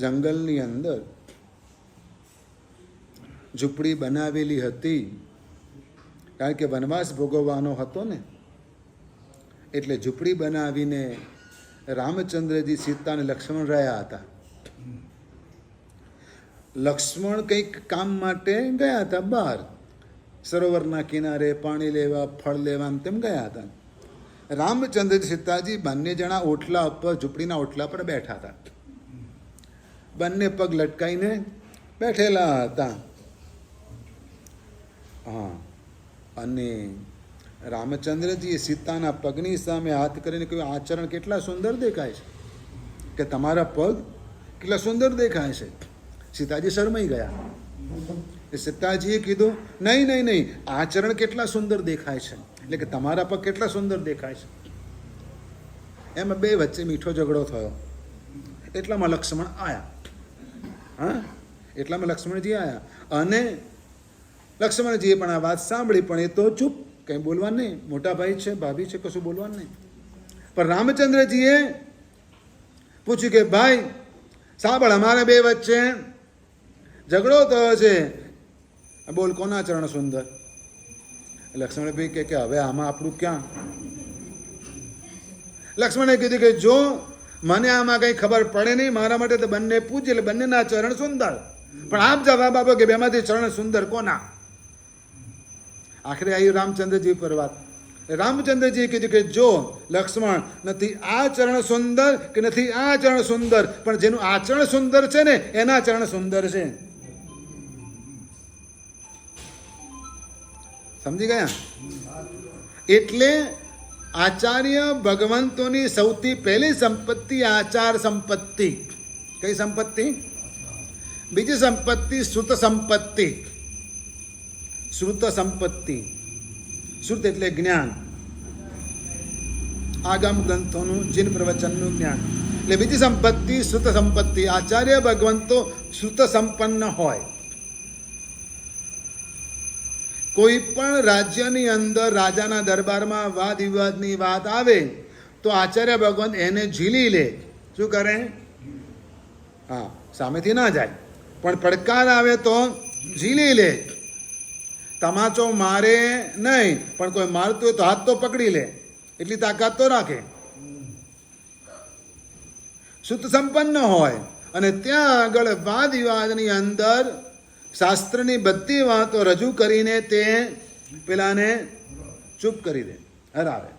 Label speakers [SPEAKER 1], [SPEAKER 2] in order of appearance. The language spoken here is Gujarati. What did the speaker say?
[SPEAKER 1] જંગલની અંદર ઝૂંપડી બનાવેલી હતી, કારણ કે વનવાસ ભોગવવાનો હતો ને, એટલે ઝૂંપડી બનાવીને રામચંદ્રજી, સીતા અને લક્ષ્મણ રહ્યા હતા. લક્ષ્મણ કંઈક કામ માટે ગયા હતા બહાર, સરોવરના કિનારે પાણી લેવા, ફળ લેવા તેમ ગયા હતા. રામચંદ્ર સીતાજી બંને જણા ઓટલા ઉપર, ઝૂંપડીના ઓટલા પર બેઠા હતા. બંને પગ લટકાઈને બેઠેલા હતા. હા, અને રામચંદ્રજીએ સીતાના પગની સામે હાથ કરીને કહ્યું, આચરણ કેટલા સુંદર દેખાય છે, કે તમારા પગ કેટલા સુંદર દેખાય છે. સીતાજી શરમાઈ ગયા. સીતાજીએ કીધું, નહીં નહીં નહીં, આચરણ કેટલા સુંદર દેખાય છે, એટલે કે તમારા પગ કેટલા સુંદર દેખાય છે. એમાં બે વચ્ચે મીઠો ઝઘડો થયો. એટલામાં લક્ષ્મણ આવ્યા. હા, એટલામાં લક્ષ્મણજી આવ્યા, અને લક્ષ્મણજીએ પણ આ વાત સાંભળી, પણ એ તો ચૂપ, કંઈ બોલવાનું નહીં. મોટા ભાઈ છે, ભાભી છે, કશું બોલવાનું નહીં. પણ રામચંદ્રજીએ પૂછ્યું કે ભાઈ સાંભળ, અમારા બે વચ્ચે ઝઘડો થયો છે, બોલ કોના ચરણ સુંદર. લક્ષ્મણભાઈ કે હવે આમાં આપણું ક્યાં. લક્ષ્મણે કીધું કે જો મને આમાં કંઈ ખબર પડે નહીં, મારા માટે તો બંને પૂછે, એટલે બંનેના ચરણ સુંદર, પણ આપ જવાબ આપો કે બેમાંથી ચરણ સુંદર કોના. આખરે આવી રામચંદ્રજી પર વાત. રામચંદ્રજીએ કીધું કે જો લક્ષ્મણ, નથી આ ચરણ સુંદર કે નથી આ ચરણ સુંદર, પણ જેનું આચરણ સુંદર છે ને એના ચરણ સુંદર છે. સમજી ગયા? એટલે આચાર્ય ભગવંતોની સૌથી પહેલી સંપત્તિ આચાર સંપત્તિ. કઈ સંપત્તિ? બીજી સંપત્તિ શ્રુત સંપત્તિ. શ્રુત સંપત્તિ, શ્રુત એટલે જ્ઞાન, આગમ ગ્રંથોનું જીન પ્રવચનનું જ્ઞાન. એટલે બીજી સંપત્તિ શ્રુત સંપત્તિ. આચાર્ય ભગવંતો શ્રુત સંપન્ન હોય. કોઈ પણ રાજ્યની અંદર રાજાના દરબારમાં વાદ વિવાદની વાત આવે તો આચાર્ય ભગવંત એને ઝીલી લે. શું કરે? હા, સામેથી ના જાય, પણ પડકાર આવે તો ઝીલી લે. તમાચો મારે નહીં, પણ કોઈ મારતું હોય તો હાથ તો પકડી લે, એટલી તાકાત તો રાખે. શુદ્ધ સંપન્ન હોય, અને ત્યાં આગળ વાદ વિવાદની અંદર શાસ્ત્રની બધી વાતો રજૂ કરીને તે પેલાને ચૂપ કરી દે, હરાવે.